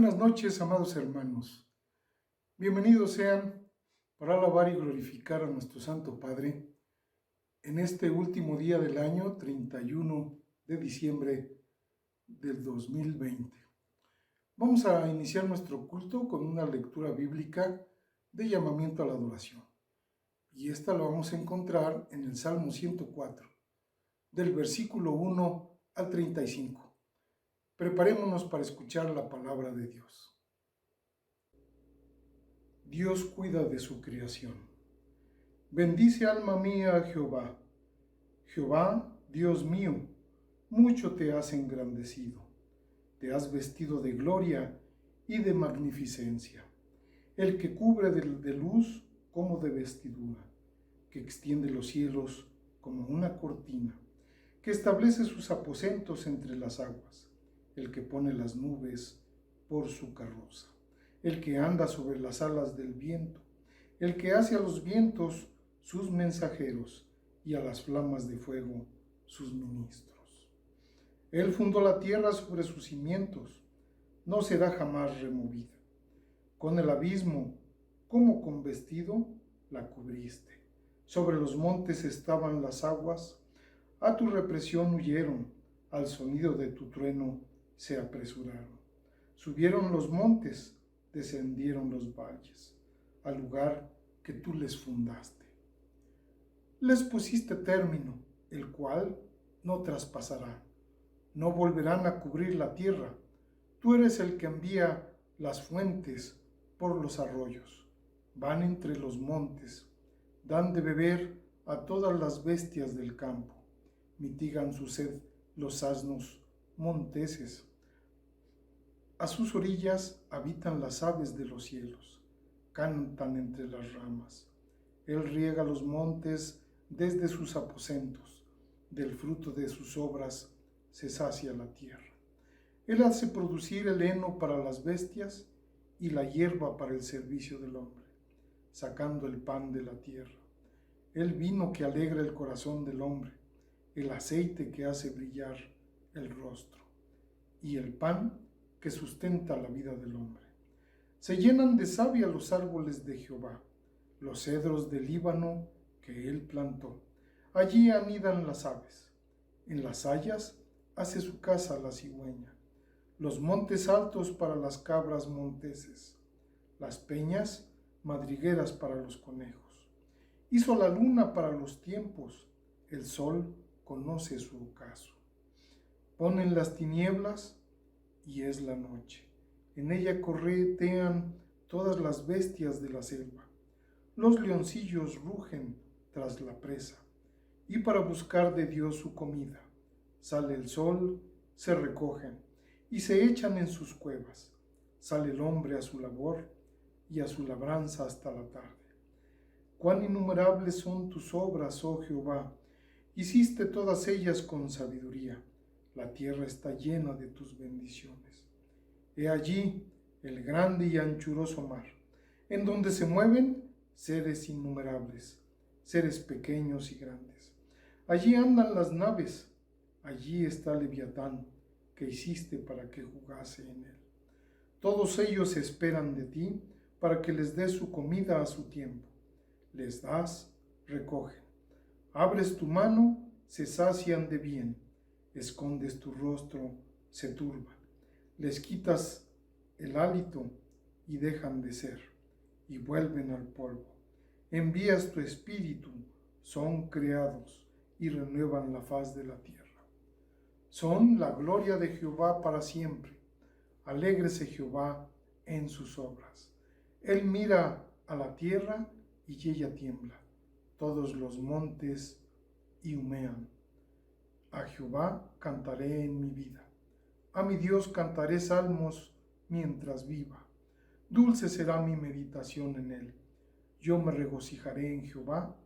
Buenas noches, amados hermanos. Bienvenidos sean para alabar y glorificar a nuestro Santo Padre en este último día del año, 31 de diciembre del 2020. Vamos a iniciar nuestro culto con una lectura bíblica de llamamiento a la adoración. Y esta la vamos a encontrar en el Salmo 104, del versículo 1 al 35. Preparémonos para escuchar la palabra de Dios. Dios cuida de su creación. Bendice alma mía a Jehová. Jehová, Dios mío, mucho te has engrandecido. Te has vestido de gloria y de magnificencia. El que cubre de luz como de vestidura, que extiende los cielos como una cortina, que establece sus aposentos entre las aguas, el que pone las nubes por su carroza, el que anda sobre las alas del viento, el que hace a los vientos sus mensajeros y a las flamas de fuego sus ministros. Él fundó la tierra sobre sus cimientos, no será jamás removida. Con el abismo, como con vestido, la cubriste. Sobre los montes estaban las aguas, a tu represión huyeron, al sonido de tu trueno se apresuraron. Subieron los montes, descendieron los valles, al lugar que tú les fundaste. Les pusiste término, el cual no traspasarán. No volverán a cubrir la tierra. Tú eres el que envía las fuentes por los arroyos. Van entre los montes, dan de beber a todas las bestias del campo. Mitigan su sed los asnos monteses. A sus orillas habitan las aves de los cielos, cantan entre las ramas. Él riega los montes desde sus aposentos, del fruto de sus obras se sacia la tierra. Él hace producir el heno para las bestias y la hierba para el servicio del hombre, sacando el pan de la tierra. El vino que alegra el corazón del hombre, el aceite que hace brillar el rostro, y el pan que sustenta la vida del hombre. Se llenan de savia los árboles de Jehová, los cedros del Líbano que él plantó. Allí anidan las aves. En las hayas hace su casa la cigüeña. Los montes altos para las cabras monteses. Las peñas madrigueras para los conejos. Hizo la luna para los tiempos. El sol conoce su ocaso. Ponen las tinieblas y es la noche. En ella corretean todas las bestias de la selva. Los leoncillos rugen tras la presa, y para buscar de Dios su comida. Sale el sol, se recogen, y se echan en sus cuevas. Sale el hombre a su labor, y a su labranza hasta la tarde. Cuán innumerables son tus obras, oh Jehová, hiciste todas ellas con sabiduría. La tierra está llena de tus bendiciones. He allí el grande y anchuroso mar, en donde se mueven seres innumerables, seres pequeños y grandes. Allí andan las naves, allí está Leviatán, que hiciste para que jugase en él. Todos ellos esperan de ti para que les des su comida a su tiempo. Les das, recogen. Abres tu mano, se sacian de bien. Escondes tu rostro, se turban. Les quitas el hálito y dejan de ser, y vuelven al polvo. Envías tu espíritu, son creados y renuevan la faz de la tierra. Son la gloria de Jehová para siempre. Alégrese Jehová en sus obras. Él mira a la tierra y ella tiembla. Todos los montes y humean. A Jehová cantaré en mi vida. A mi Dios cantaré salmos mientras viva. Dulce será mi meditación en él. Yo me regocijaré en Jehová.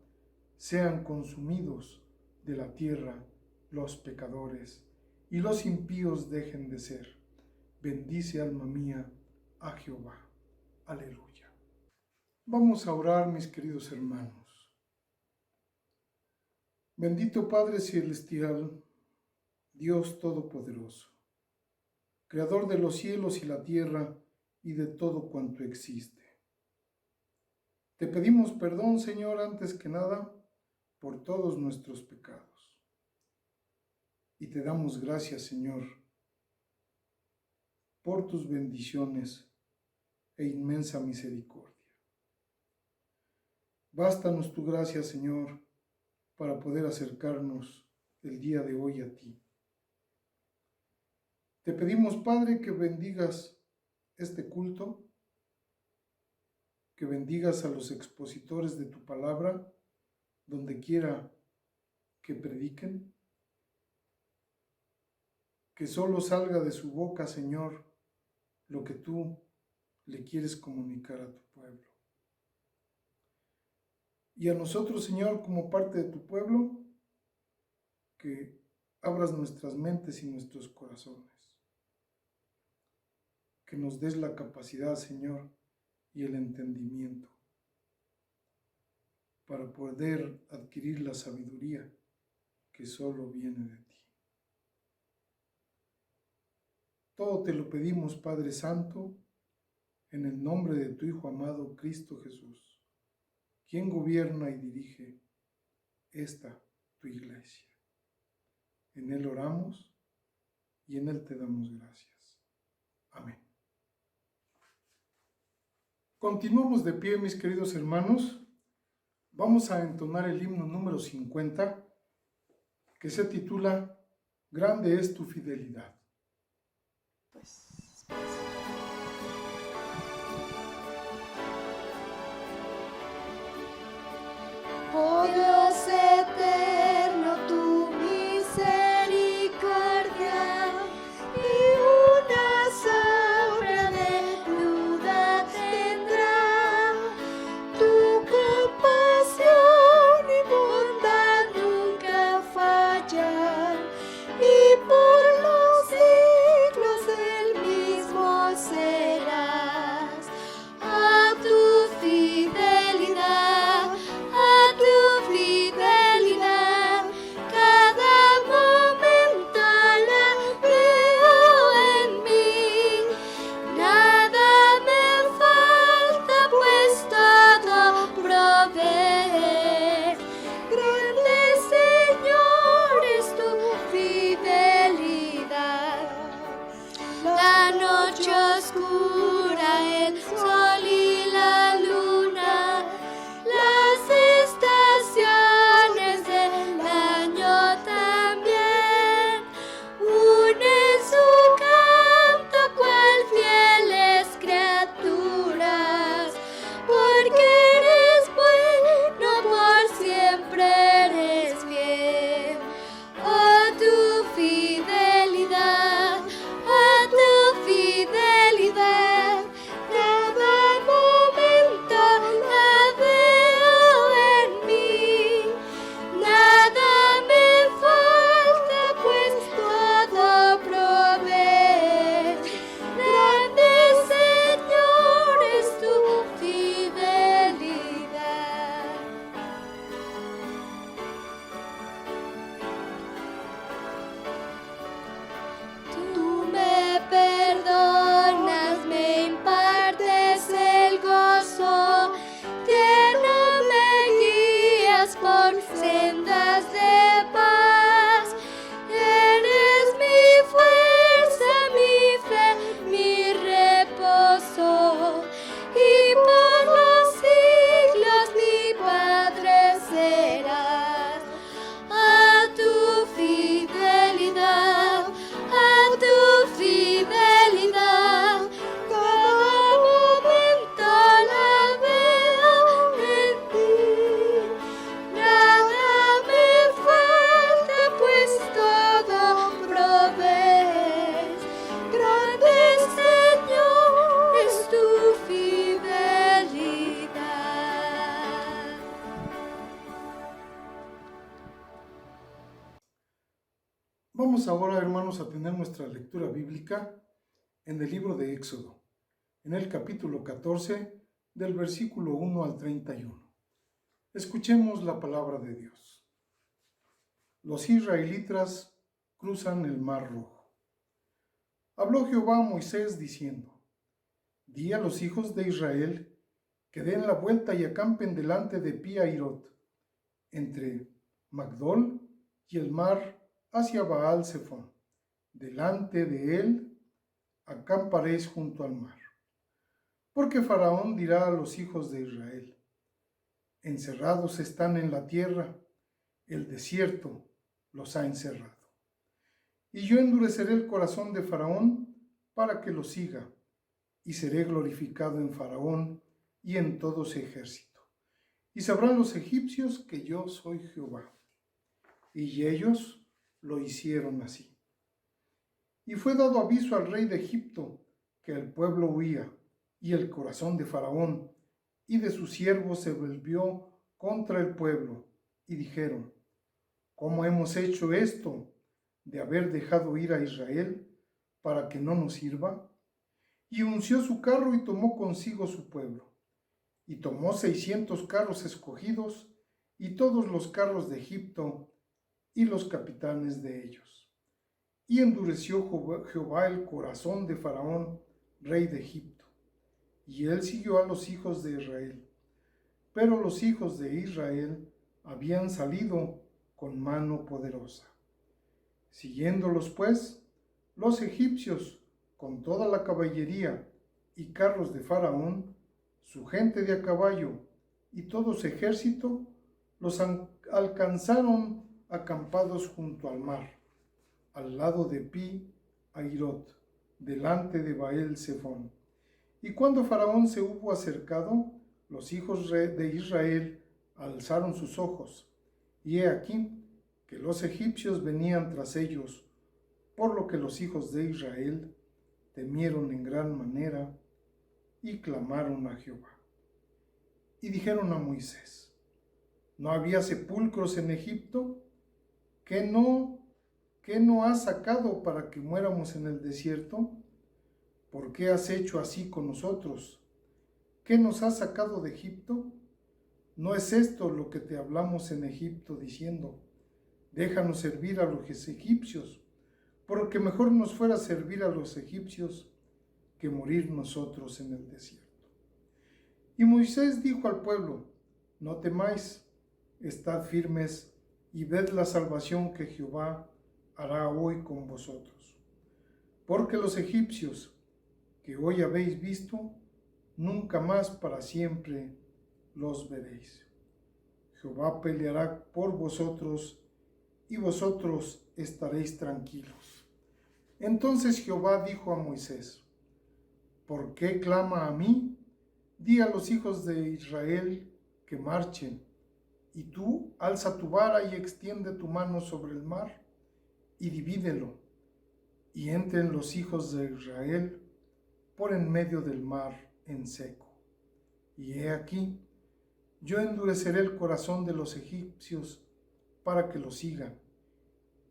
Sean consumidos de la tierra los pecadores, y los impíos dejen de ser. Bendice, alma mía, a Jehová. Aleluya. Vamos a orar, mis queridos hermanos. Bendito Padre Celestial, Dios Todopoderoso, Creador de los cielos y la tierra, y de todo cuanto existe. Te pedimos perdón, Señor, antes que nada, por todos nuestros pecados. Y te damos gracias, Señor, por tus bendiciones e inmensa misericordia. Bástanos tu gracia, Señor, para poder acercarnos el día de hoy a ti. Te pedimos, Padre, que bendigas este culto, que bendigas a los expositores de tu palabra, donde quiera que prediquen, que solo salga de su boca, Señor, lo que tú le quieres comunicar a tu pueblo. Y a nosotros, Señor, como parte de tu pueblo, que abras nuestras mentes y nuestros corazones. Que nos des la capacidad, Señor, y el entendimiento para poder adquirir la sabiduría que solo viene de ti. Todo te lo pedimos, Padre Santo, en el nombre de tu Hijo amado, Cristo Jesús, quien gobierna y dirige esta tu iglesia. En Él oramos y en Él te damos gracias. Amén. Continuamos de pie, mis queridos hermanos. Vamos a entonar el himno número 50, que se titula Grande es tu fidelidad. Oh Dios eterno, tu misericordia y una sombra de duda tendrá. Tu compasión y bondad nunca fallan, y por los siglos el mismo serás. A tu fidelidad, cada momento la veo en mí. Nada me falta, pues todo provees. Grande, Señor, es tu fidelidad. La noche oscura, el sol y la luna, las estaciones del año también, unen su canto cual fieles criaturas, porque eres bueno, por siempre eres bien. Oh, tu fidelidad, cada momento la veo en mí. Nada me falta, pues todo provees. Grande, Señor, es tu fidelidad. Tú me perdonas, me impartes el gozo, tierno me guías por sendas de paz. Eres mi fuerza, mi fe, mi reposo, y por los siglos mi Padre serás. A tu fidelidad, cada momento la veo en ti. Nada me falta, pues todo provees. Grande, Señor, es tu fidelidad. Vamos ahora, hermanos, a tener nuestra lectura bíblica en el libro de Éxodo, en el capítulo 14, del versículo 1 al 31. Escuchemos la palabra de Dios. Los israelitas cruzan el Mar Rojo. Habló Jehová a Moisés diciendo: Di a los hijos de Israel que den la vuelta y acampen delante de Pi-Hahirot, entre Magdol y el mar hacia Baal-Zephón. Delante de él acamparéis junto al mar. Porque Faraón dirá a los hijos de Israel: encerrados están en la tierra, el desierto los ha encerrado. Y yo endureceré el corazón de Faraón para que lo siga, y seré glorificado en Faraón y en todo su ejército. Y sabrán los egipcios que yo soy Jehová. Y ellos lo hicieron así. Y fue dado aviso al rey de Egipto que el pueblo huía, y el corazón de Faraón y de sus siervos se volvió contra el pueblo, y dijeron: ¿cómo hemos hecho esto de haber dejado ir a Israel para que no nos sirva? Y unció su carro y tomó consigo su pueblo, y tomó 600 carros escogidos, y todos los carros de Egipto, y los capitanes de ellos. Y endureció Jehová el corazón de Faraón, rey de Egipto, y él siguió a los hijos de Israel. Pero los hijos de Israel habían salido con mano poderosa. Siguiéndolos pues, los egipcios, con toda la caballería y carros de Faraón, su gente de a caballo y todo su ejército, los alcanzaron acampados junto al mar, al lado de Pi-Hahirot, delante de Baal-Zephón. Y cuando Faraón se hubo acercado, los hijos de Israel alzaron sus ojos, y he aquí que los egipcios venían tras ellos, por lo que los hijos de Israel temieron en gran manera y clamaron a Jehová. Y dijeron a Moisés: ¿no había sepulcros en Egipto? ¿Qué no has sacado para que muéramos en el desierto? ¿Por qué has hecho así con nosotros? ¿Qué nos has sacado de Egipto? ¿No es esto lo que te hablamos en Egipto diciendo: déjanos servir a los egipcios, porque mejor nos fuera servir a los egipcios que morir nosotros en el desierto? Y Moisés dijo al pueblo: no temáis, estad firmes y ved la salvación que Jehová hará hoy con vosotros. Porque los egipcios que hoy habéis visto, nunca más para siempre los veréis. Jehová peleará por vosotros y vosotros estaréis tranquilos. Entonces Jehová dijo a Moisés: ¿por qué clama a mí? Di a los hijos de Israel que marchen, y tú alza tu vara y extiende tu mano sobre el mar, y divídelo, y entren los hijos de Israel por en medio del mar en seco. Y he aquí, yo endureceré el corazón de los egipcios para que lo sigan,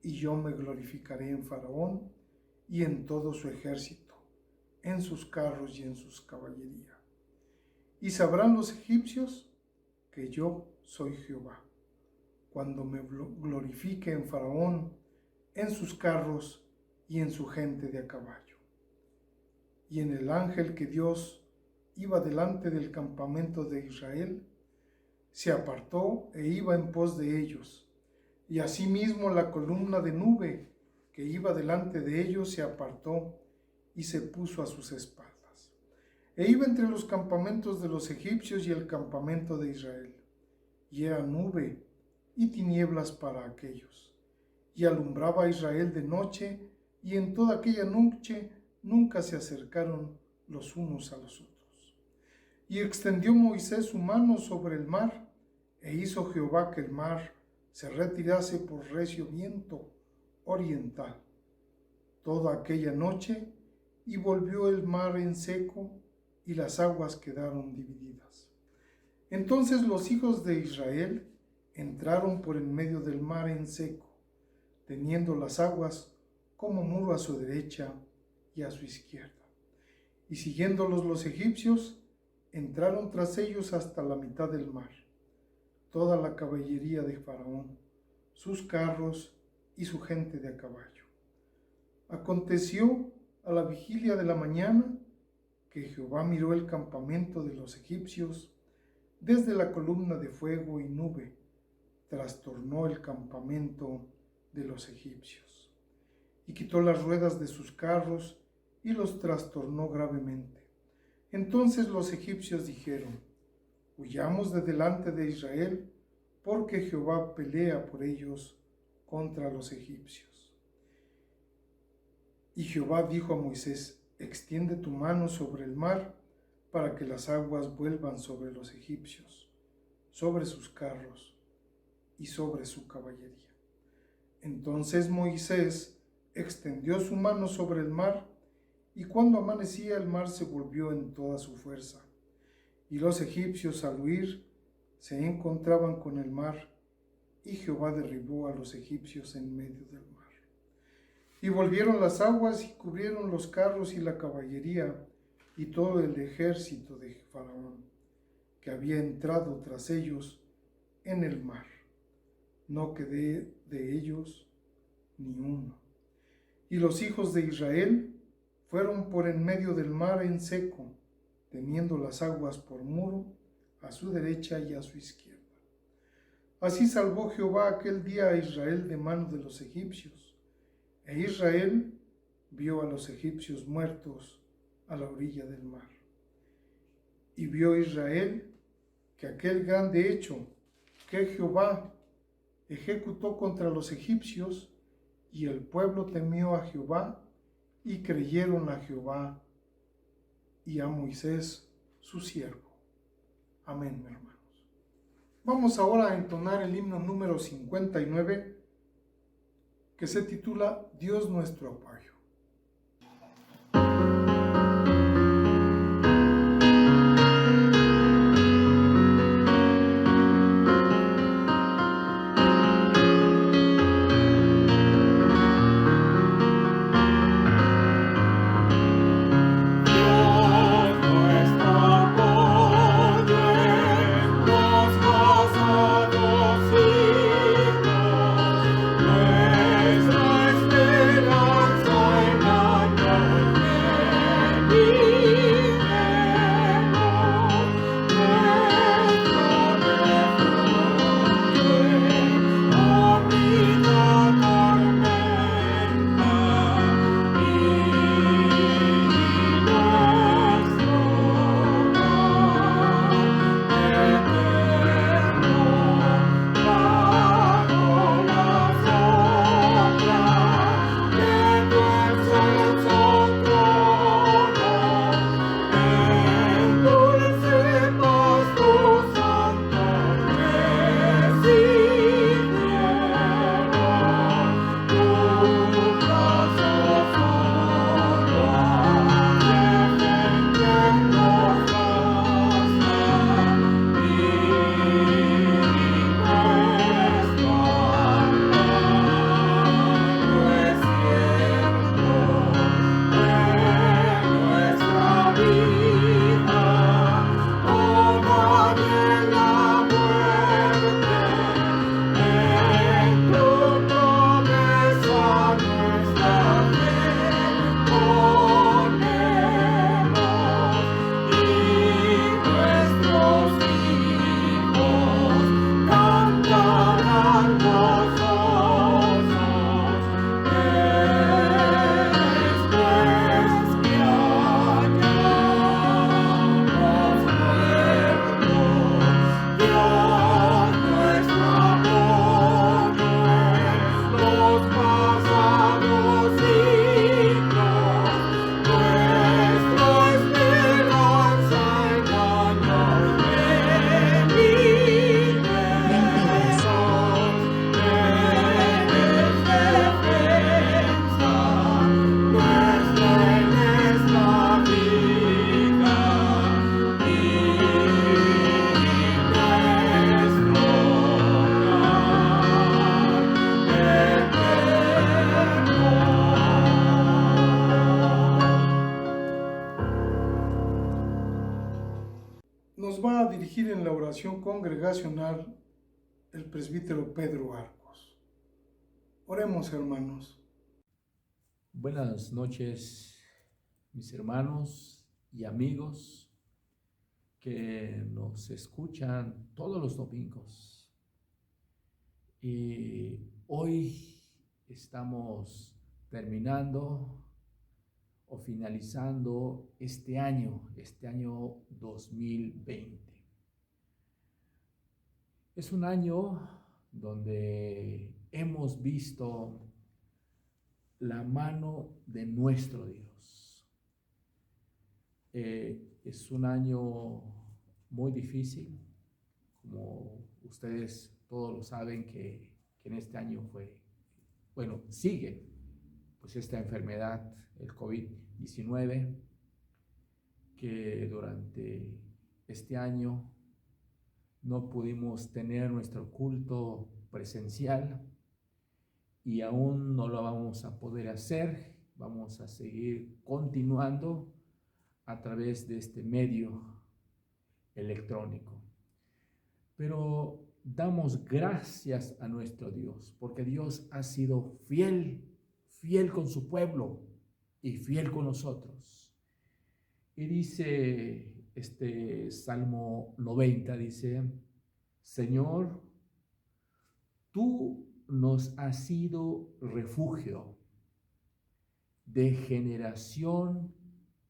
y yo me glorificaré en Faraón y en todo su ejército, en sus carros y en sus caballería. Y sabrán los egipcios que yo soy Jehová, cuando me glorifique en Faraón, en sus carros y en su gente de a caballo. Y en el ángel que Dios iba delante del campamento de Israel, se apartó e iba en pos de ellos, y asimismo la columna de nube que iba delante de ellos se apartó y se puso a sus espaldas. E iba entre los campamentos de los egipcios y el campamento de Israel, y era nube y tinieblas para aquellos, y alumbraba a Israel de noche, y en toda aquella noche nunca se acercaron los unos a los otros. Y extendió Moisés su mano sobre el mar, e hizo Jehová que el mar se retirase por recio viento oriental toda aquella noche, y volvió el mar en seco, y las aguas quedaron divididas. Entonces los hijos de Israel entraron por en medio del mar en seco, teniendo las aguas como muro a su derecha y a su izquierda. Y siguiéndolos los egipcios, entraron tras ellos hasta la mitad del mar, toda la caballería de Faraón, sus carros y su gente de a caballo. Aconteció a la vigilia de la mañana que Jehová miró el campamento de los egipcios desde la columna de fuego y nube, trastornó el campamento de los egipcios, y quitó las ruedas de sus carros y los trastornó gravemente. Entonces los egipcios dijeron: huyamos de delante de Israel, porque Jehová pelea por ellos contra los egipcios. Y Jehová dijo a Moisés: extiende tu mano sobre el mar, para que las aguas vuelvan sobre los egipcios, sobre sus carros y sobre su caballería. Entonces Moisés extendió su mano sobre el mar, y cuando amanecía el mar se volvió en toda su fuerza, y los egipcios al huir se encontraban con el mar, y Jehová derribó a los egipcios en medio del mar. Y volvieron las aguas y cubrieron los carros y la caballería y todo el ejército de Faraón, que había entrado tras ellos en el mar. No quedó de ellos ni uno. Y los hijos de Israel fueron por en medio del mar en seco, teniendo las aguas por muro a su derecha y a su izquierda. Así salvó Jehová aquel día a Israel de mano de los egipcios, e Israel vio a los egipcios muertos a la orilla del mar. Y vio Israel que aquel grande hecho que Jehová ejecutó contra los egipcios, y el pueblo temió a Jehová, y creyeron a Jehová y a Moisés su siervo. Amén, hermanos. Vamos ahora a entonar el himno número 59, que se titula Dios nuestro apoyo. Nos va a dirigir en la oración congregacional el presbítero Pedro Arcos. Oremos, hermanos. Buenas noches, mis hermanos y amigos que nos escuchan todos los domingos. Y hoy estamos terminando o finalizando este año 2020. Es un año donde hemos visto la mano de nuestro Dios. Es un año muy difícil, como ustedes todos lo saben, que en este año sigue pues esta enfermedad, el COVID-19, que durante este año no pudimos tener nuestro culto presencial y aún no lo vamos a poder hacer. Vamos a seguir continuando a través de este medio electrónico. Pero damos gracias a nuestro Dios, porque Dios ha sido fiel con su pueblo y fiel con nosotros. Y dice este Salmo 90, dice: Señor, tú nos has sido refugio de generación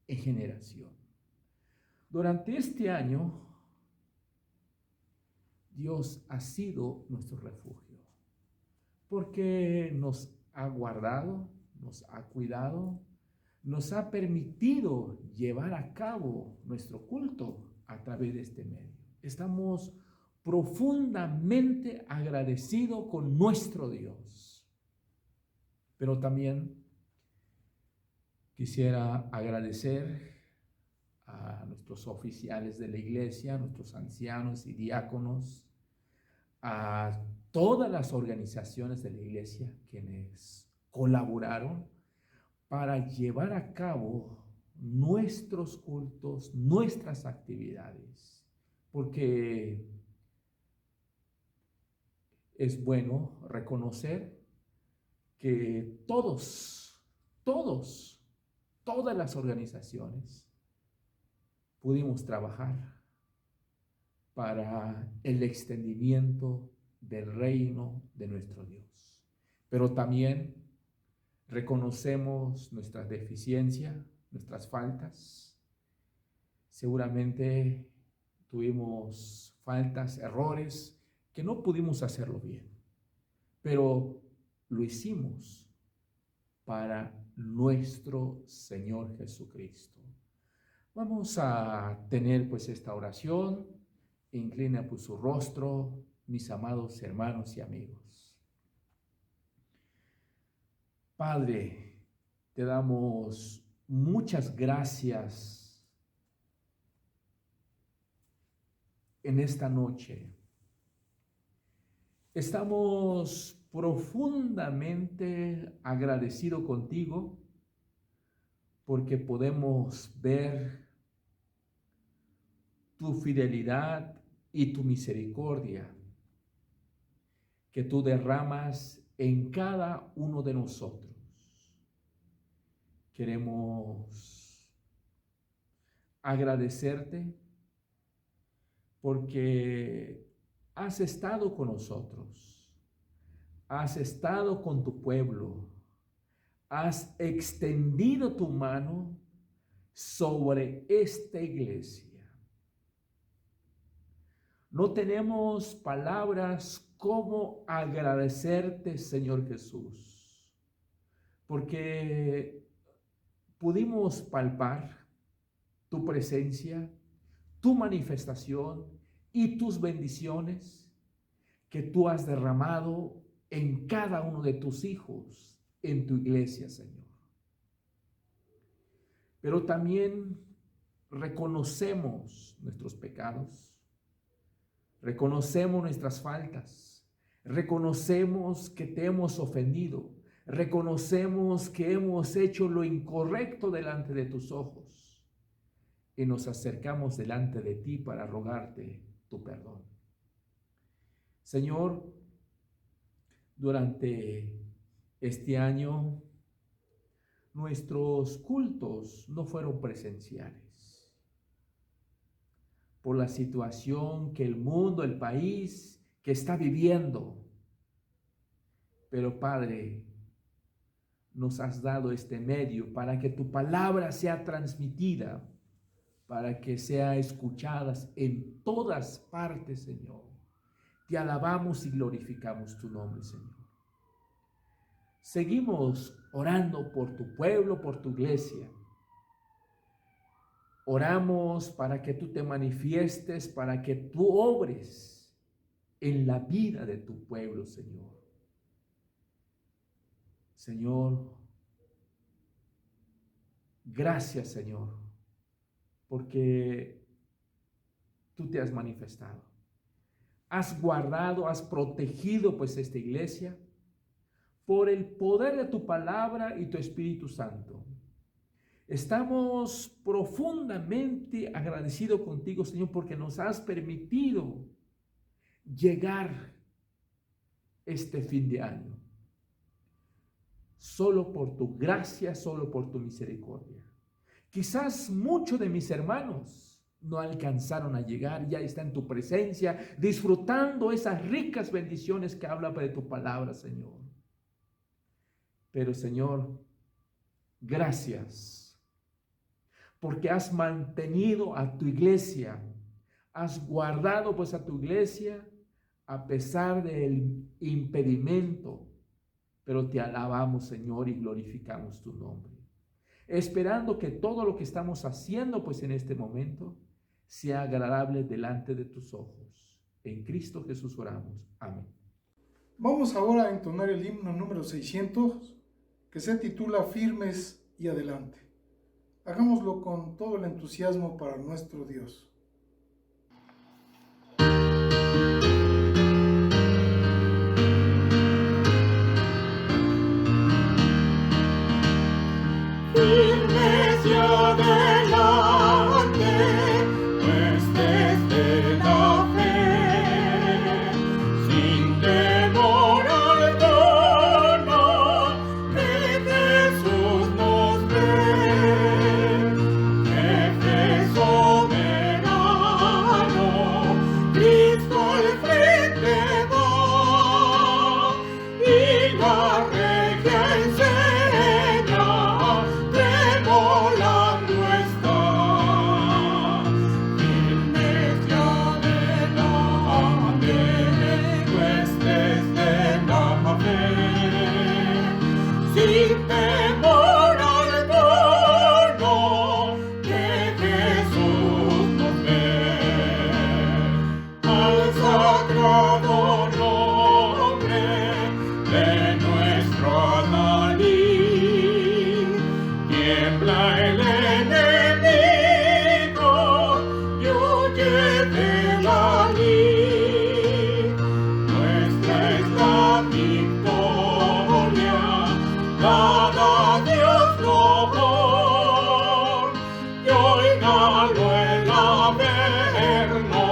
en generación. Durante este año, Dios ha sido nuestro refugio, porque nos ha guardado, nos ha cuidado, nos ha permitido llevar a cabo nuestro culto a través de este medio. Estamos profundamente agradecidos con nuestro Dios. Pero también quisiera agradecer a nuestros oficiales de la iglesia, a nuestros ancianos y diáconos, a todas las organizaciones de la iglesia quienes colaboraron para llevar a cabo nuestros cultos, nuestras actividades, porque es bueno reconocer que todas las organizaciones pudimos trabajar para el extendimiento del reino de nuestro Dios. Pero también reconocemos nuestras deficiencias, nuestras faltas. Seguramente tuvimos faltas, errores, que no pudimos hacerlo bien, pero lo hicimos para nuestro Señor Jesucristo. Vamos a tener pues esta oración. Inclina pues su rostro, mis amados hermanos y amigos. Padre, te damos muchas gracias en esta noche. Estamos profundamente agradecidos contigo porque podemos ver tu fidelidad y tu misericordia que tú derramas en cada uno de nosotros. Queremos agradecerte porque has estado con nosotros, has estado con tu pueblo, has extendido tu mano sobre esta iglesia. No tenemos palabras como agradecerte, Señor Jesús, porque pudimos palpar tu presencia, tu manifestación y tus bendiciones que tú has derramado en cada uno de tus hijos, en tu iglesia, Señor. Pero también reconocemos nuestros pecados, reconocemos nuestras faltas, reconocemos que te hemos ofendido, reconocemos que hemos hecho lo incorrecto delante de tus ojos y nos acercamos delante de ti para rogarte tu perdón. Señor, durante este año nuestros cultos no fueron presenciales. por la situación que el mundo, el país que está viviendo. Pero Padre, nos has dado este medio para que tu palabra sea transmitida, para que sea escuchada en todas partes, Señor. Te alabamos y glorificamos tu nombre, Señor. Seguimos orando por tu pueblo, por tu iglesia. Oramos para que tú te manifiestes, para que tú obres en la vida de tu pueblo, Señor. Señor, gracias, Señor, porque tú te has manifestado. Has guardado, has protegido pues esta iglesia por el poder de tu palabra y tu Espíritu Santo. Estamos profundamente agradecidos contigo, Señor, porque nos has permitido llegar este fin de año. Solo por tu gracia, solo por tu misericordia. Quizás muchos de mis hermanos no alcanzaron a llegar, ya está en tu presencia, disfrutando esas ricas bendiciones que habla de tu palabra, Señor. Pero, Señor, gracias, porque has mantenido a tu iglesia, has guardado pues a tu iglesia a pesar del impedimento, pero te alabamos, Señor, y glorificamos tu nombre, esperando que todo lo que estamos haciendo pues en este momento sea agradable delante de tus ojos. En Cristo Jesús oramos. Amén. Vamos ahora a entonar el himno número 600, que se titula Firmes y Adelante. Hagámoslo con todo el entusiasmo para nuestro Dios. Firmes y adelante, pues desde la fe, sin temor alguno, que Jesús nos ve, jefe soberano, Cristo al frente va, y la regia enseña, tremolando está. Firmes y adelante, pues desde la fe, sin temor alguno, que Jesús nos ve. Al sagrado nombre de nuestro Adalid, tiembla el enemigo y huye de la lid. Nuestra es la victoria, dada a Dios loor, y oígalo el Averno,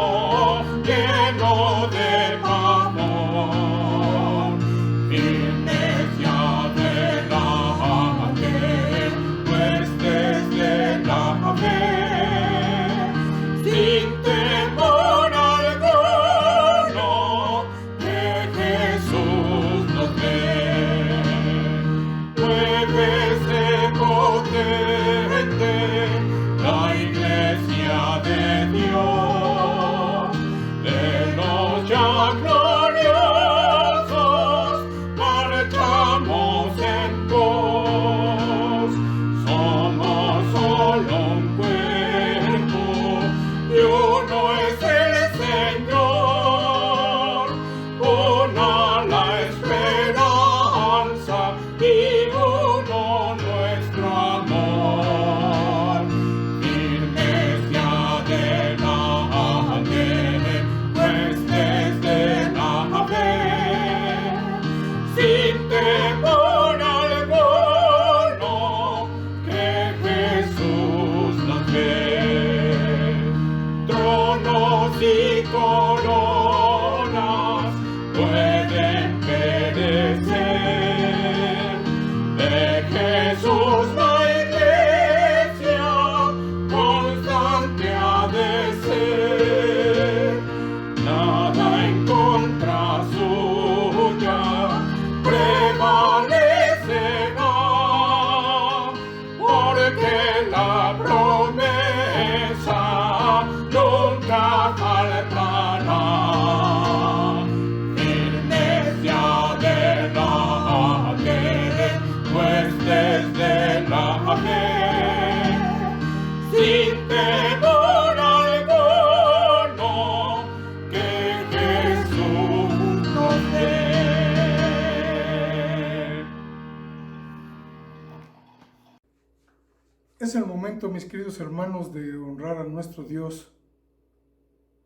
lleno de amor. Firmes y adelante, pues desde la fe, sin temor alguno, que Jesús nos ve. Muévese potente la iglesia de Dios, de los ya gloriosos marchamos en pos. Somos solo un cuerpo y uno es el Señor, una la esperanza y uno nuestro amor. Firmes y adelante, pues desde la fe, sin temor alguno, que Jesús nos ve. Tronos y coronas pueden perecer, de Jesús la iglesia constante ha de ser. Es el momento, mis queridos hermanos, de honrar a nuestro Dios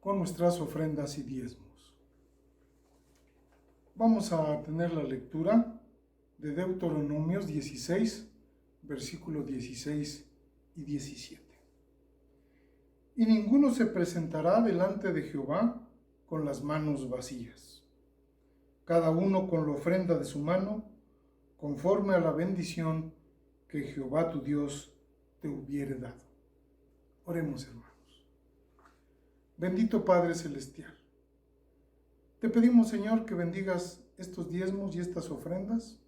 con nuestras ofrendas y diezmos. Vamos a tener la lectura de Deuteronomios 16, versículos 16 y 17. Y ninguno se presentará delante de Jehová con las manos vacías, cada uno con la ofrenda de su mano, conforme a la bendición que Jehová tu Dios te hubiere dado. Oremos, hermanos. Bendito Padre Celestial, te pedimos, Señor, que bendigas estos diezmos y estas ofrendas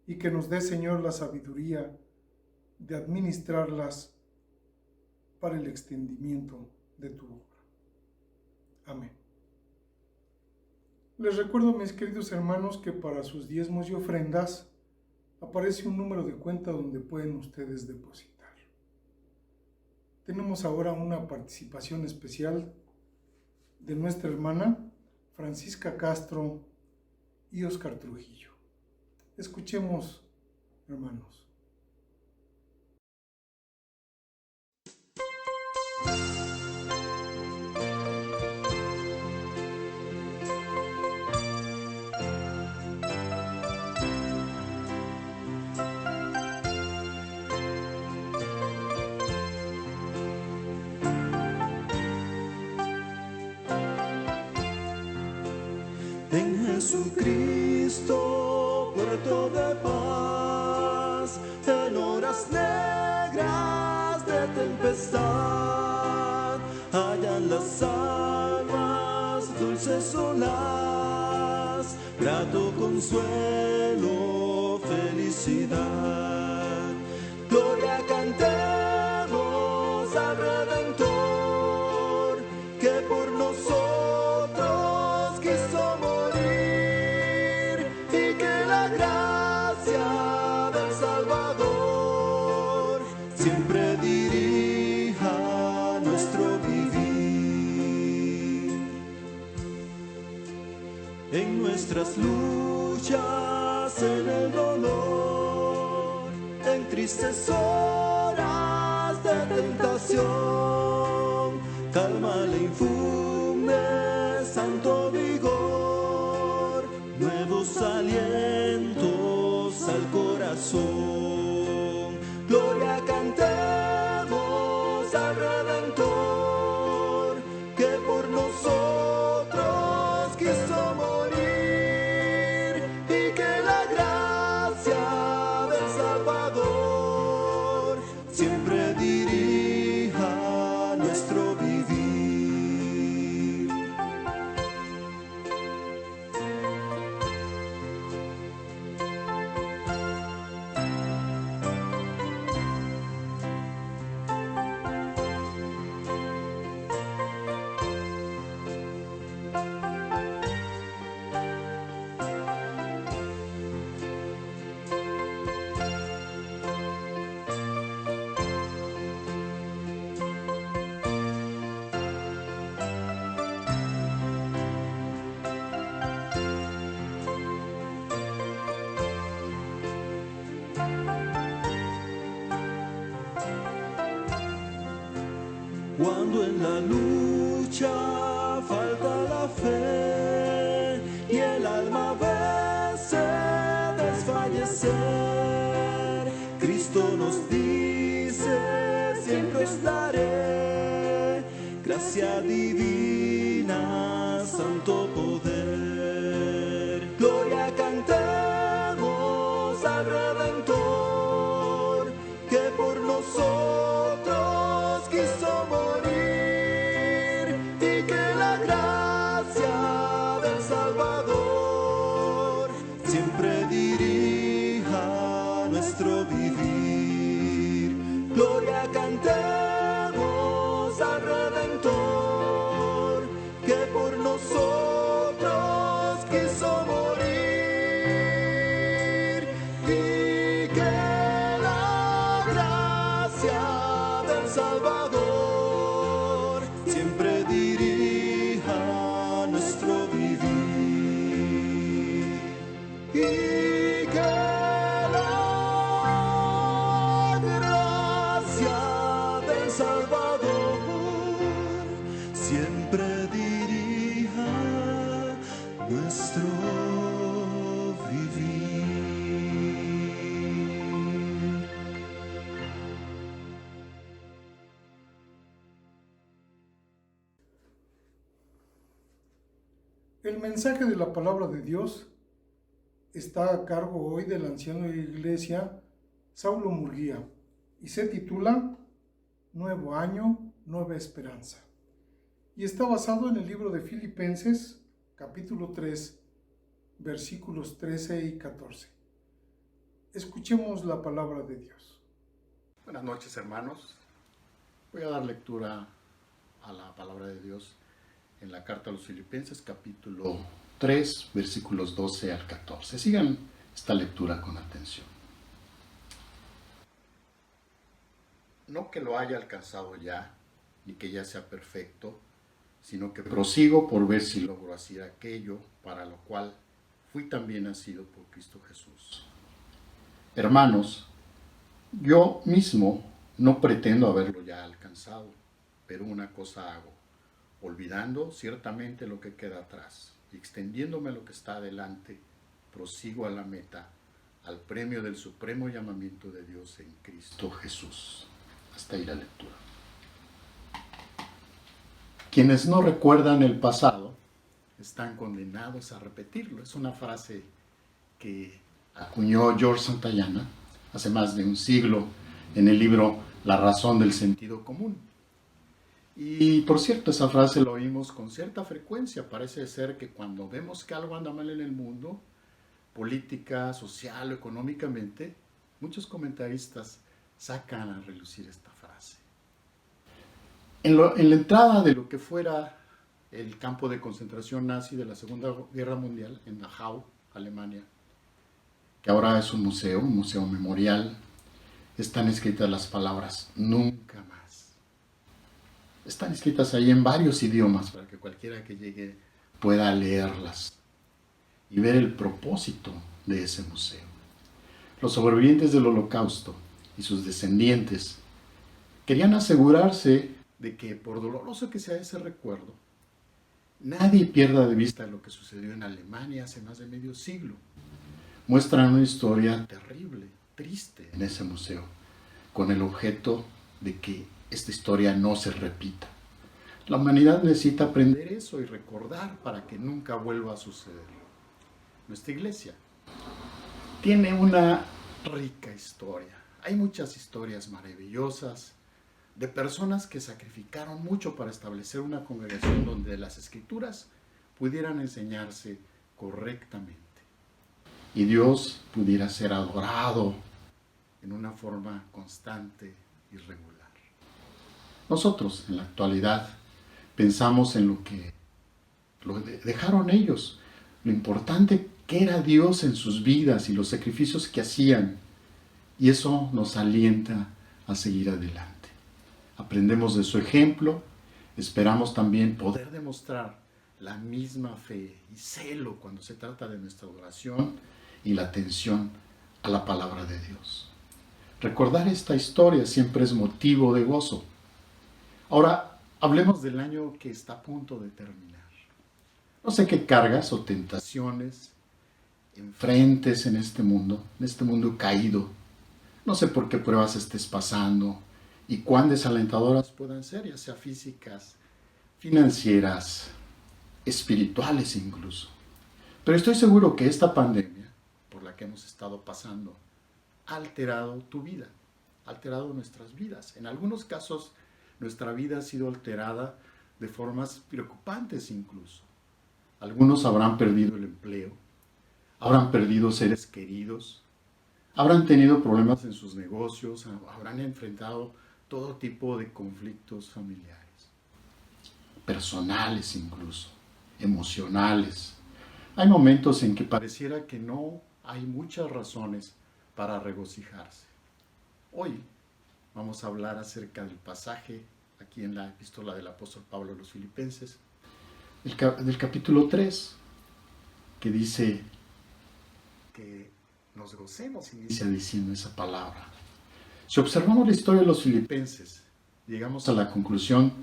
y que nos dé, Señor, la sabiduría de administrarlas para el extendimiento de tu obra. Amén. Les recuerdo, mis queridos hermanos, que para sus diezmos y ofrendas aparece un número de cuenta donde pueden ustedes depositar. Tenemos ahora una participación especial de nuestra hermana Francisca Castro y Oscar Trujillo. Escuchemos, hermanos. En Jesucristo, puerto de paz, en horas negras de tempestad, hallan las almas dulces olas, grato consuelo, felicidad. Gloria cantemos al Redentor, que por nosotros siempre dirija nuestro vivir. En nuestras luchas, en el dolor, en tristes horas de tentación, calma le infunde santo vigor, nuevos alientos al corazón. Gloria cantemos al Redentor, que por nosotros quiso morir, y que la gracia del Salvador siempre dirija nuestro vivir. Cuando en la lucha falta la fe y el alma vence desfallecer, Cristo nos dice: siempre estaré, gracia divina, santo poder. Gloria cantemos al Redentor, que por nosotros quiso morir, y que la gracia del Salvador siempre dirija nuestro vivir. Gloria cantemos al Redentor, que por nosotros quiso morir, y que la gracia del Salvador siempre dirija nuestro vivir, y que la gracia siempre dirija nuestro vivir. El mensaje de la palabra de Dios está a cargo hoy del anciano de la iglesia, Saulo Murguía, y se titula Nuevo Año, Nueva Esperanza. Y está basado en el libro de Filipenses, capítulo 3, versículos 13 y 14. Escuchemos la palabra de Dios. Buenas noches, hermanos. Voy a dar lectura a la palabra de Dios en la carta a los Filipenses, capítulo 3, versículos 12 al 14. Sigan esta lectura con atención. No que lo haya alcanzado ya, ni que ya sea perfecto, sino que prosigo por ver si logro hacer aquello para lo cual fui también nacido por Cristo Jesús. Hermanos, yo mismo no pretendo haberlo ya alcanzado, pero una cosa hago, olvidando ciertamente lo que queda atrás y extendiéndome a lo que está adelante, prosigo a la meta, al premio del supremo llamamiento de Dios en Cristo Jesús. Hasta ahí la lectura. Quienes no recuerdan el pasado están condenados a repetirlo. Es una frase que acuñó George Santayana hace más de un siglo en el libro La razón del sentido común. Y por cierto, esa frase la oímos con cierta frecuencia. Parece ser que cuando vemos que algo anda mal en el mundo, política, social o económicamente, muchos comentaristas sacan a relucir esta frase. En la entrada de lo que fuera el campo de concentración nazi de la Segunda Guerra Mundial, en Dachau, Alemania, que ahora es un museo memorial, están escritas las palabras nunca más. Están escritas ahí en varios idiomas para que cualquiera que llegue pueda leerlas y ver el propósito de ese museo. Los sobrevivientes del Holocausto y sus descendientes querían asegurarse de que, por doloroso que sea ese recuerdo, nadie pierda de vista lo que sucedió en Alemania hace más de medio siglo. Muestran una historia terrible, triste en ese museo, con el objeto de que esta historia no se repita. La humanidad necesita aprender eso y recordar para que nunca vuelva a suceder. Nuestra iglesia tiene una rica historia. Hay muchas historias maravillosas de personas que sacrificaron mucho para establecer una congregación donde las escrituras pudieran enseñarse correctamente y Dios pudiera ser adorado en una forma constante y regular. Nosotros, en la actualidad, pensamos en lo que dejaron ellos, lo importante que era Dios en sus vidas y los sacrificios que hacían, y eso nos alienta a seguir adelante. Aprendemos de su ejemplo, esperamos también poder demostrar la misma fe y celo cuando se trata de nuestra adoración y la atención a la palabra de Dios. Recordar esta historia siempre es motivo de gozo. Ahora, hablemos del año que está a punto de terminar. No sé qué cargas o tentaciones enfrentes en este mundo caído. No sé por qué pruebas estés pasando y cuán desalentadoras puedan ser, ya sea físicas, financieras, espirituales incluso. Pero estoy seguro que esta pandemia, por la que hemos estado pasando, ha alterado tu vida, ha alterado nuestras vidas. En algunos casos, nuestra vida ha sido alterada de formas preocupantes incluso. Algunos habrán perdido el empleo, habrán perdido seres queridos, habrán tenido problemas en sus negocios, habrán enfrentado todo tipo de conflictos familiares, personales incluso, emocionales. Hay momentos en que pareciera que no hay muchas razones para regocijarse. Hoy vamos a hablar acerca del pasaje aquí en la epístola del apóstol Pablo a los Filipenses, del capítulo 3, que dice que nos gocemos, inicia diciendo esa palabra. Si observamos la historia de los filipenses, llegamos a la conclusión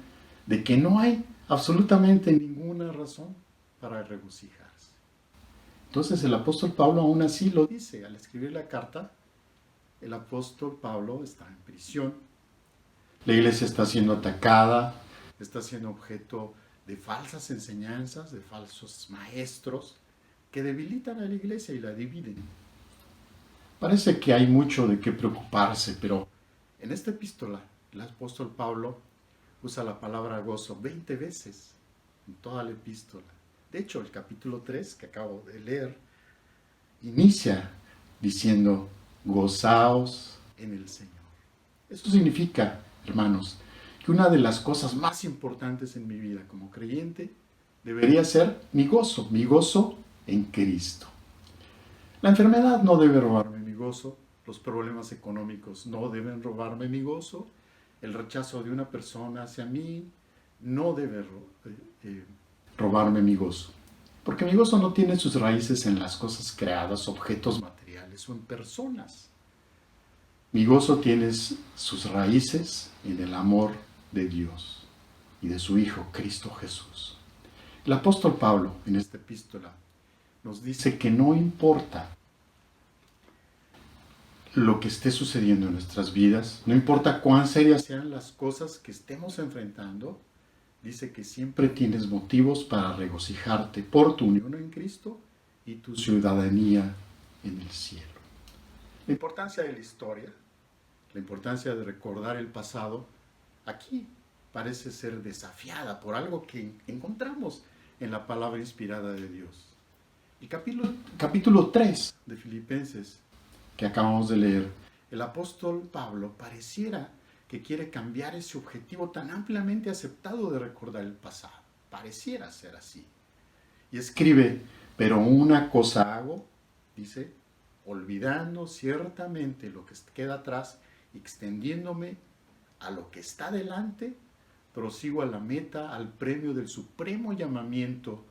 de que no hay absolutamente ninguna razón para regocijarse. Entonces el apóstol Pablo aún así lo dice. Al escribir la carta, el apóstol Pablo está en prisión. La iglesia está siendo atacada, está siendo objeto de falsas enseñanzas, de falsos maestros que debilitan a la iglesia y la dividen. Parece que hay mucho de qué preocuparse, pero en esta epístola el apóstol Pablo usa la palabra gozo 20 veces en toda la epístola. De hecho, el capítulo 3 que acabo de leer inicia diciendo, gozaos en el Señor. Eso significa, hermanos, que una de las cosas más importantes en mi vida como creyente debería ser mi gozo en Cristo. La enfermedad no debe robarme mi gozo, los problemas económicos no deben robarme mi gozo, el rechazo de una persona hacia mí no debe robarme mi gozo. Porque mi gozo no tiene sus raíces en las cosas creadas, objetos materiales o en personas. Mi gozo tiene sus raíces en el amor de Dios y de su Hijo, Cristo Jesús. El apóstol Pablo, en esta epístola, nos dice que no importa lo que esté sucediendo en nuestras vidas, no importa cuán serias sean las cosas que estemos enfrentando, dice que siempre tienes motivos para regocijarte por tu unión en Cristo y tu ciudadanía en el cielo. La importancia de la historia, la importancia de recordar el pasado, aquí parece ser desafiada por algo que encontramos en la palabra inspirada de Dios. El capítulo 3 de Filipenses que acabamos de leer, el apóstol Pablo pareciera que quiere cambiar ese objetivo tan ampliamente aceptado de recordar el pasado. Pareciera ser así. Y escribe, pero una cosa hago, dice, olvidando ciertamente lo que queda atrás, extendiéndome a lo que está delante, prosigo a la meta, al premio del supremo llamamiento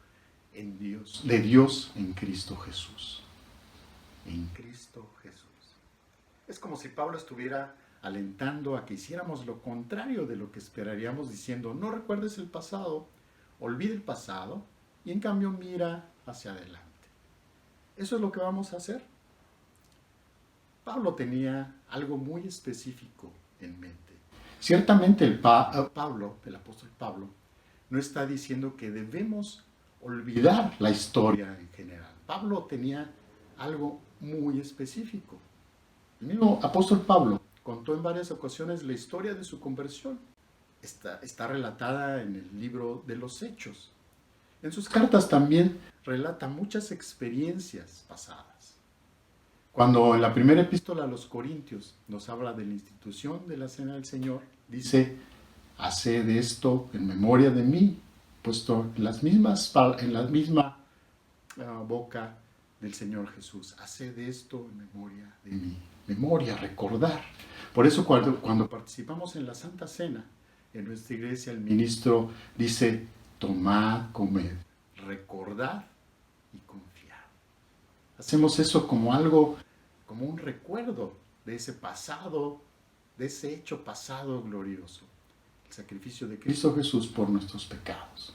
de Dios en Cristo Jesús. En Cristo Jesús. Es como si Pablo estuviera alentando a que hiciéramos lo contrario de lo que esperaríamos, diciendo, no recuerdes el pasado, olvida el pasado y en cambio mira hacia adelante. Eso es lo que vamos a hacer. Pablo tenía algo muy específico en mente. Ciertamente el apóstol Pablo, no está diciendo que debemos olvidar la historia en general. Pablo tenía algo muy específico. El mismo apóstol Pablo contó en varias ocasiones la historia de su conversión. Está relatada en el libro de los Hechos. En sus cartas también relata muchas experiencias pasadas. Cuando en la primera epístola a los Corintios nos habla de la institución de la Cena del Señor, dice, haced esto en memoria de mí, puesto en la misma boca del Señor Jesús. Haced esto en memoria de mí. Memoria, recordar. Por eso cuando participamos en la Santa Cena, en nuestra iglesia el ministro dice, tomad, comed, recordad y confiad. Hacemos eso como algo, como un recuerdo de ese pasado, de ese hecho pasado glorioso. El sacrificio de Cristo Jesús por nuestros pecados.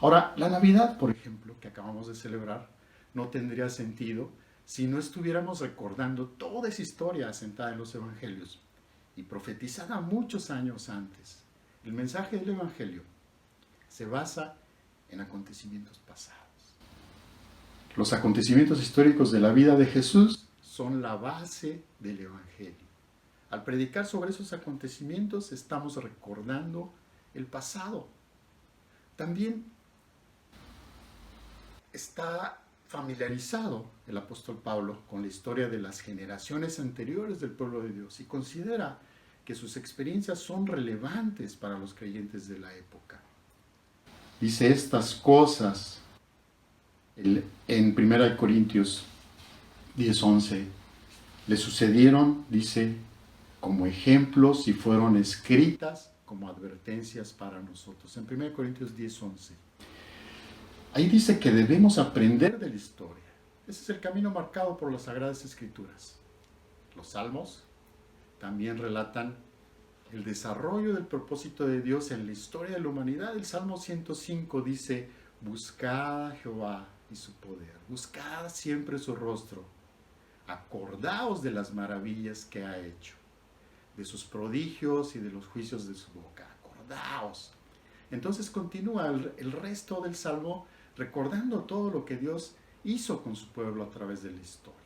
Ahora, la Navidad, por ejemplo, que acabamos de celebrar, no tendría sentido si no estuviéramos recordando toda esa historia asentada en los Evangelios y profetizada muchos años antes. El mensaje del Evangelio se basa en acontecimientos pasados. Los acontecimientos históricos de la vida de Jesús son la base del Evangelio. Al predicar sobre esos acontecimientos estamos recordando el pasado. También está familiarizado el apóstol Pablo con la historia de las generaciones anteriores del pueblo de Dios y considera que sus experiencias son relevantes para los creyentes de la época. Dice estas cosas en 1 Corintios 10:11. Le sucedieron, dice, como ejemplos y fueron escritas como advertencias para nosotros. En 1 Corintios 10:11. Ahí dice que debemos aprender de la historia. Ese es el camino marcado por las Sagradas Escrituras. Los Salmos también relatan el desarrollo del propósito de Dios en la historia de la humanidad, el Salmo 105 dice: buscad a Jehová y su poder, buscad siempre su rostro, acordaos de las maravillas que ha hecho, de sus prodigios y de los juicios de su boca, acordaos. Entonces continúa el resto del Salmo recordando todo lo que Dios hizo con su pueblo a través de la historia.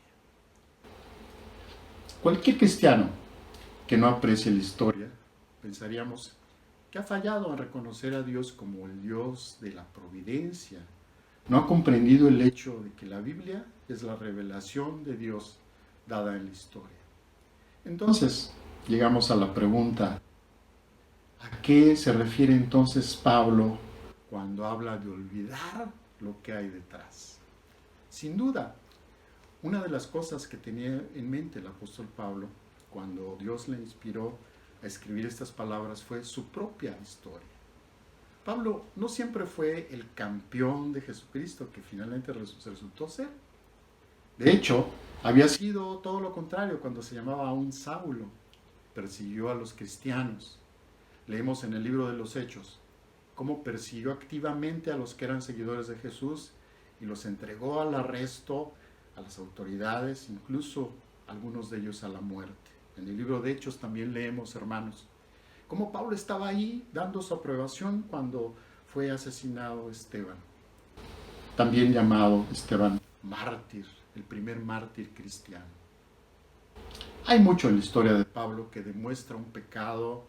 Cualquier cristiano que no aprecie la historia, pensaríamos que ha fallado en reconocer a Dios como el Dios de la providencia. No ha comprendido el hecho de que la Biblia es la revelación de Dios dada en la historia. Entonces, llegamos a la pregunta: ¿a qué se refiere entonces Pablo cuando habla de olvidar lo que hay detrás? Sin duda, una de las cosas que tenía en mente el apóstol Pablo cuando Dios le inspiró a escribir estas palabras fue su propia historia. Pablo no siempre fue el campeón de Jesucristo que finalmente resultó ser. De hecho, había sido todo lo contrario cuando se llamaba aún Saulo. Persiguió a los cristianos. Leemos en el libro de los Hechos cómo persiguió activamente a los que eran seguidores de Jesús y los entregó al arresto a las autoridades, incluso algunos de ellos a la muerte. En el libro de Hechos también leemos, hermanos, cómo Pablo estaba ahí dando su aprobación cuando fue asesinado Esteban, también llamado Esteban mártir, el primer mártir cristiano. Hay mucho en la historia de Pablo que demuestra un pecado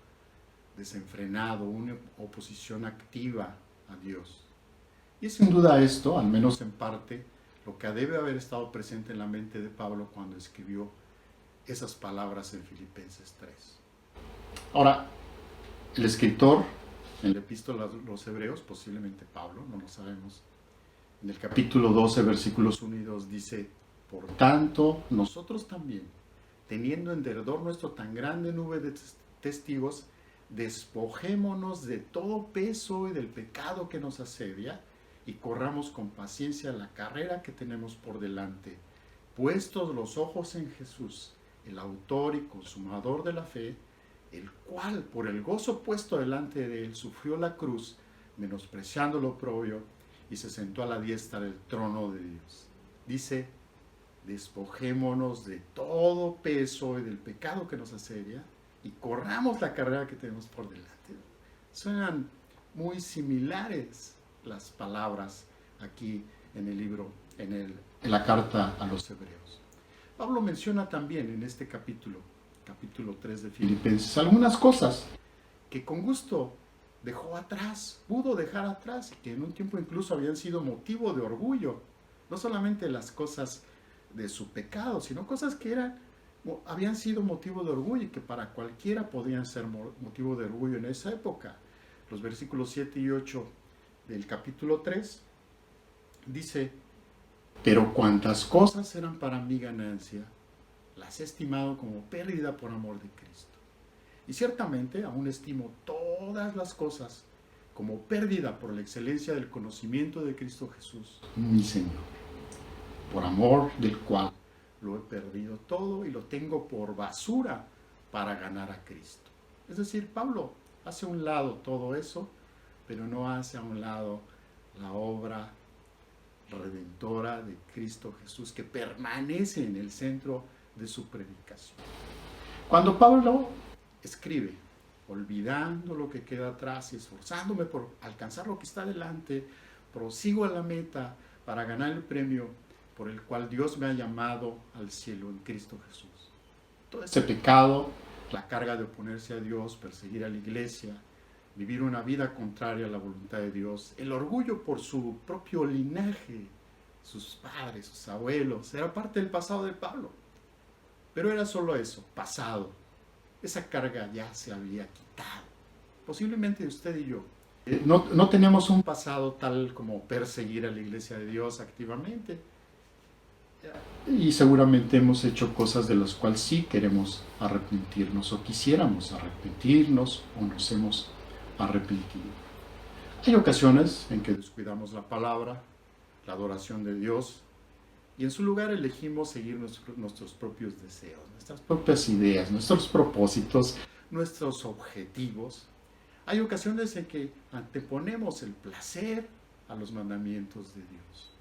desenfrenado, una oposición activa a Dios. Y sin duda esto, al menos en parte, lo que debe haber estado presente en la mente de Pablo cuando escribió esas palabras en Filipenses 3. Ahora, el escritor en la epístola a los Hebreos, posiblemente Pablo, no lo sabemos, en el capítulo 12, versículos 1 y 2 dice: por tanto, nosotros también, teniendo en derredor nuestro tan grande nube de testigos, despojémonos de todo peso y del pecado que nos asedia y corramos con paciencia la carrera que tenemos por delante, puestos los ojos en Jesús, el autor y consumador de la fe, el cual por el gozo puesto delante de él sufrió la cruz, menospreciando lo oprobio, y se sentó a la diestra del trono de Dios. Dice: despojémonos de todo peso y del pecado que nos asedia y corramos la carrera que tenemos por delante. Suenan muy similares las palabras aquí en el libro, en la carta a los Hebreos. Pablo menciona también en este capítulo 3 de Filipenses, algunas cosas que con gusto dejó atrás, pudo dejar atrás, y que en un tiempo incluso habían sido motivo de orgullo. No solamente las cosas de su pecado, sino cosas que habían sido motivo de orgullo y que para cualquiera podían ser motivo de orgullo en esa época. Los versículos 7 y 8 del capítulo 3 dice: pero cuantas cosas eran para mi ganancia, las he estimado como pérdida por amor de Cristo. Y ciertamente aún estimo todas las cosas como pérdida por la excelencia del conocimiento de Cristo Jesús, mi Señor, por amor del cual lo he perdido todo y lo tengo por basura para ganar a Cristo. Es decir, Pablo hace a un lado todo eso, pero no hace a un lado la obra redentora de Cristo Jesús, que permanece en el centro de su predicación. Cuando Pablo escribe: olvidando lo que queda atrás y esforzándome por alcanzar lo que está delante, prosigo a la meta para ganar el premio por el cual Dios me ha llamado al cielo en Cristo Jesús. Todo ese pecado, la carga de oponerse a Dios, perseguir a la iglesia, vivir una vida contraria a la voluntad de Dios, el orgullo por su propio linaje, sus padres, sus abuelos, era parte del pasado de Pablo. Pero era solo eso, pasado. Esa carga ya se había quitado. Posiblemente usted y yo no tenemos un pasado tal como perseguir a la iglesia de Dios activamente. Y seguramente hemos hecho cosas de las cuales sí queremos arrepentirnos o quisiéramos arrepentirnos o nos hemos arrepentido. Hay ocasiones en que descuidamos la palabra, la adoración de Dios, y en su lugar elegimos seguir nuestros propios deseos, nuestras propias ideas, nuestros propósitos, nuestros objetivos. Hay ocasiones en que anteponemos el placer a los mandamientos de Dios.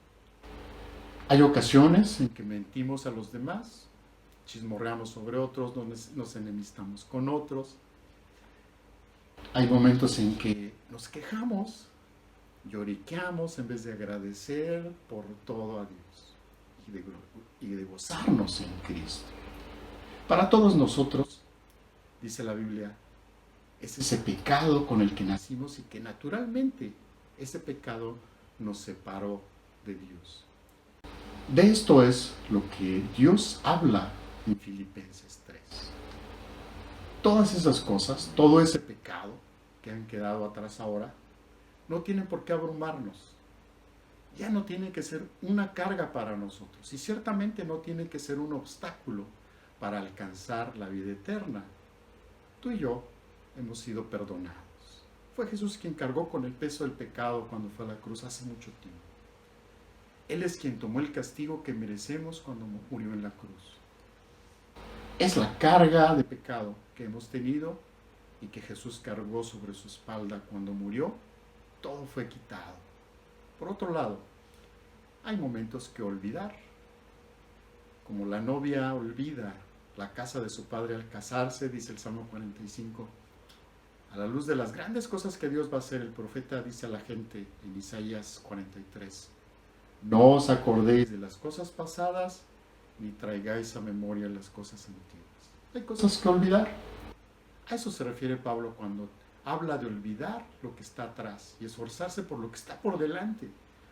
Hay ocasiones en que mentimos a los demás, chismorreamos sobre otros, nos enemistamos con otros. Hay momentos en que nos quejamos, lloriqueamos en vez de agradecer por todo a Dios y de gozarnos en Cristo. Para todos nosotros, dice la Biblia, es ese pecado con el que nacimos y que naturalmente ese pecado nos separó de Dios. De esto es lo que Dios habla en Filipenses 3. Todas esas cosas, todo ese pecado que han quedado atrás ahora, no tienen por qué abrumarnos. Ya no tiene que ser una carga para nosotros y ciertamente no tiene que ser un obstáculo para alcanzar la vida eterna. Tú y yo hemos sido perdonados. Fue Jesús quien cargó con el peso del pecado cuando fue a la cruz hace mucho tiempo. Él es quien tomó el castigo que merecemos cuando murió en la cruz. Es la carga de pecado que hemos tenido y que Jesús cargó sobre su espalda cuando murió. Todo fue quitado. Por otro lado, hay momentos que olvidar. Como la novia olvida la casa de su padre al casarse, dice el Salmo 45. A la luz de las grandes cosas que Dios va a hacer, el profeta dice a la gente en Isaías 43, no os acordéis de las cosas pasadas, ni traigáis a memoria las cosas antiguas. Hay cosas que olvidar. A eso se refiere Pablo cuando habla de olvidar lo que está atrás y esforzarse por lo que está por delante.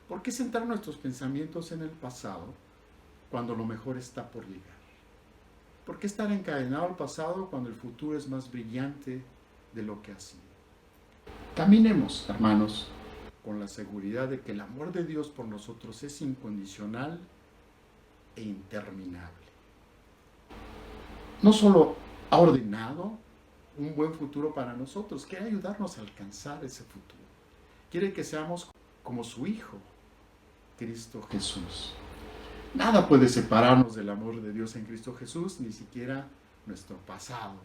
¿Por qué centrar nuestros pensamientos en el pasado cuando lo mejor está por llegar? ¿Por qué estar encadenado al pasado cuando el futuro es más brillante de lo que ha sido? Caminemos, hermanos, con la seguridad de que el amor de Dios por nosotros es incondicional e interminable. No solo ha ordenado un buen futuro para nosotros, quiere ayudarnos a alcanzar ese futuro. Quiere que seamos como su Hijo, Cristo Jesús. Nada puede separarnos del amor de Dios en Cristo Jesús, ni siquiera nuestro pasado,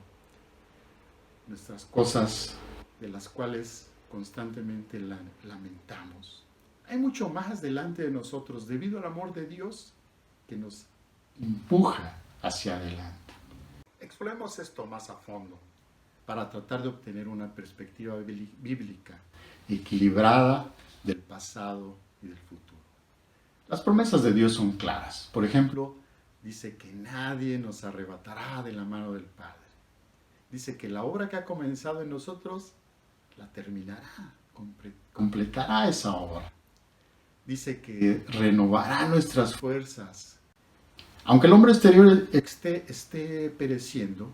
nuestras cosas de las cuales constantemente lamentamos. Hay mucho más delante de nosotros debido al amor de Dios que nos empuja hacia adelante. Exploremos esto más a fondo para tratar de obtener una perspectiva bíblica equilibrada del pasado y del futuro. Las promesas de Dios son claras. Por ejemplo, dice que nadie nos arrebatará de la mano del Padre. Dice que la obra que ha comenzado en nosotros la terminará, completará esa obra. Dice que renovará nuestras fuerzas. Aunque el hombre exterior esté pereciendo,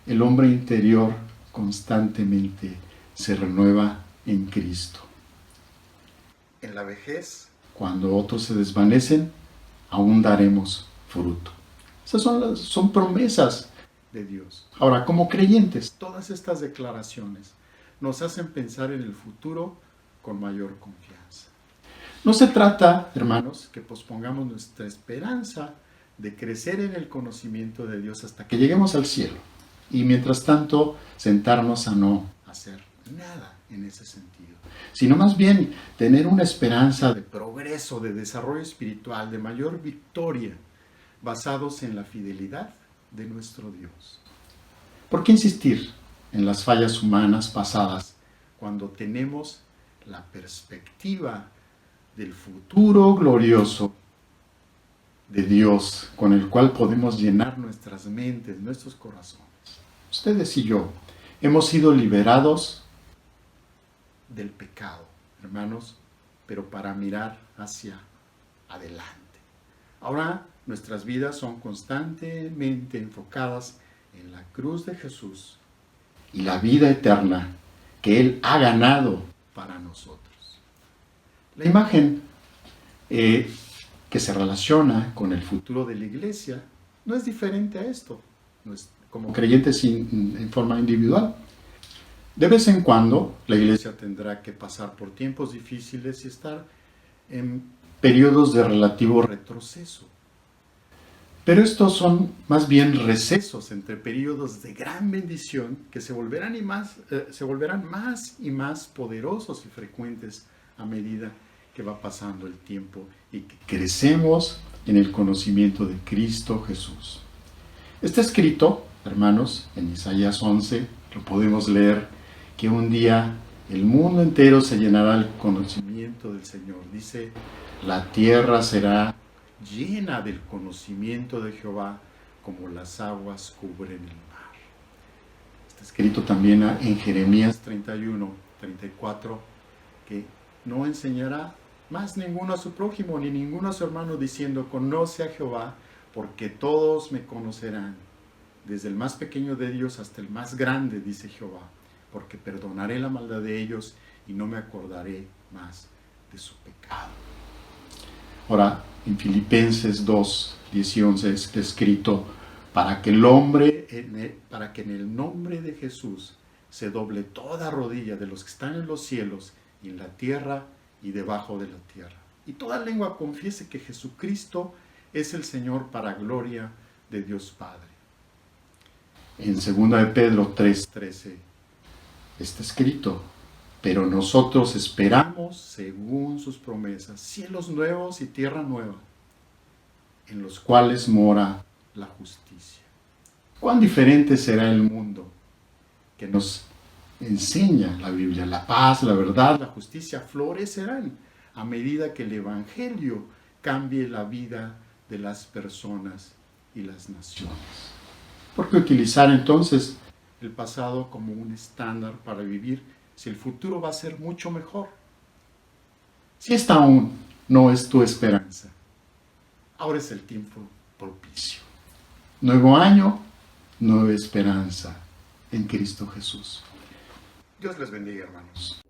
el hombre interior constantemente se renueva en Cristo. En la vejez, cuando otros se desvanecen, aún daremos fruto. Esas son promesas de Dios. Ahora, como creyentes, todas estas declaraciones nos hacen pensar en el futuro con mayor confianza. No se trata, hermanos, que pospongamos nuestra esperanza de crecer en el conocimiento de Dios hasta que lleguemos al cielo. Y mientras tanto, sentarnos a no hacer nada en ese sentido, sino más bien tener una esperanza de progreso, de desarrollo espiritual, de mayor victoria, basados en la fidelidad de nuestro Dios. ¿Por qué insistir en las fallas humanas pasadas cuando tenemos la perspectiva del futuro glorioso de Dios con el cual podemos llenar nuestras mentes, nuestros corazones? Ustedes y yo hemos sido liberados del pecado, hermanos, pero para mirar hacia adelante. Ahora nuestras vidas son constantemente enfocadas en la cruz de Jesús y la vida eterna que Él ha ganado para nosotros. La imagen que se relaciona con el futuro de la iglesia no es diferente a esto, no es como creyentes en forma individual. De vez en cuando la iglesia tendrá que pasar por tiempos difíciles y estar en periodos de relativo retroceso. Pero estos son más bien recesos entre periodos de gran bendición que se volverán más y más poderosos y frecuentes a medida que va pasando el tiempo y que crecemos en el conocimiento de Cristo Jesús. Está escrito, hermanos, en Isaías 11, lo podemos leer, que un día el mundo entero se llenará del conocimiento del Señor. Dice, la tierra será llena del conocimiento de Jehová como las aguas cubren el mar. Está escrito también en Jeremías 31, 34, que no enseñará más ninguno a su prójimo ni ninguno a su hermano diciendo, conoce a Jehová, porque todos me conocerán, desde el más pequeño de ellos hasta el más grande, dice Jehová, porque perdonaré la maldad de ellos y no me acordaré más de su pecado. Ahora, en Filipenses 2, 10 y 11 está escrito, para que en el nombre de Jesús se doble toda rodilla de los que están en los cielos y en la tierra y debajo de la tierra. Y toda lengua confiese que Jesucristo es el Señor para gloria de Dios Padre. En 2 de Pedro 3:13 está escrito, pero nosotros esperamos, según sus promesas, cielos nuevos y tierra nueva, en los cuales mora la justicia. ¿Cuán diferente será el mundo que nos enseña la Biblia? La paz, la verdad, la justicia florecerán a medida que el Evangelio cambie la vida de las personas y las naciones. ¿Por qué utilizar entonces el pasado como un estándar para vivir si el futuro va a ser mucho mejor? Si esta aún no es tu esperanza, ahora es el tiempo propicio. Nuevo año, nueva esperanza en Cristo Jesús. Dios les bendiga, hermanos.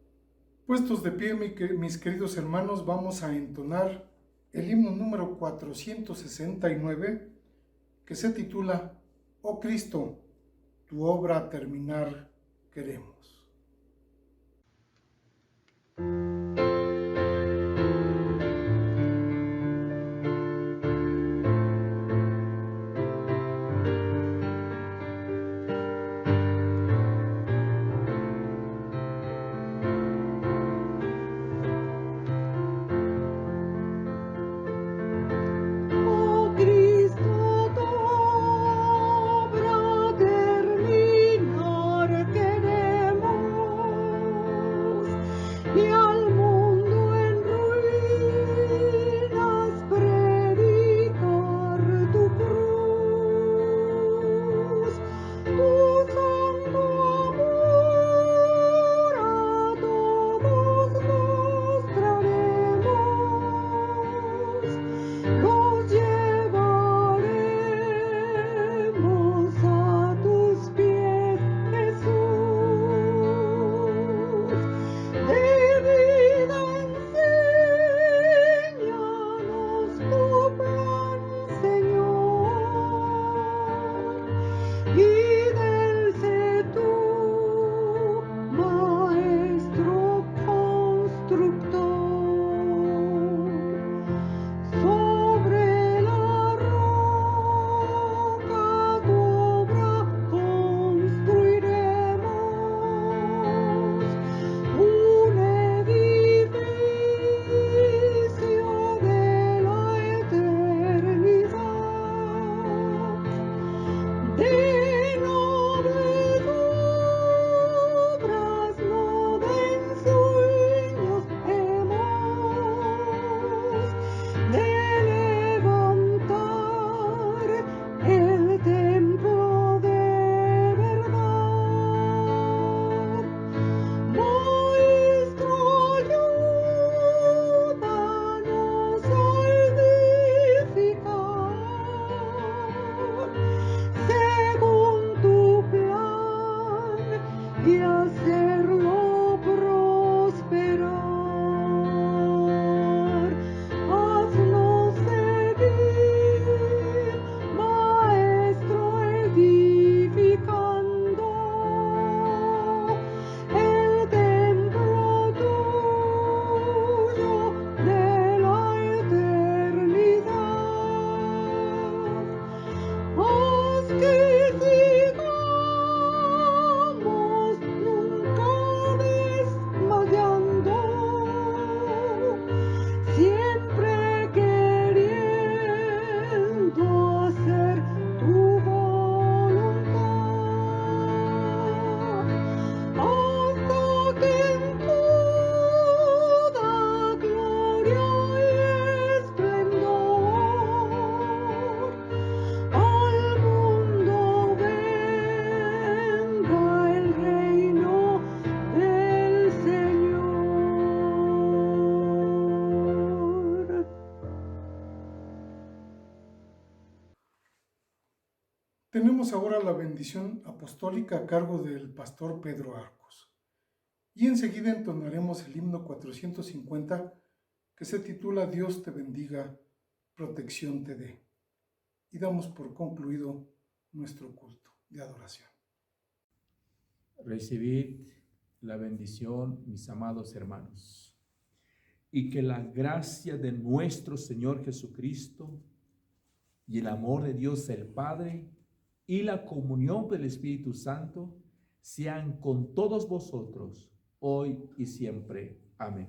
Puestos de pie, mis queridos hermanos, vamos a entonar el himno número 469, que se titula Oh Cristo, tu obra terminar queremos. Oh Cristo, tu obra terminar queremos. Pidamos ahora la bendición apostólica a cargo del pastor Pedro Arcos. Y enseguida entonaremos el himno 450 que se titula Dios te bendiga, protección te dé. Y damos por concluido nuestro culto de adoración. Recibid la bendición, mis amados hermanos, y que la gracia de nuestro Señor Jesucristo y el amor de Dios el Padre y la comunión del Espíritu Santo sean con todos vosotros, hoy y siempre. Amén.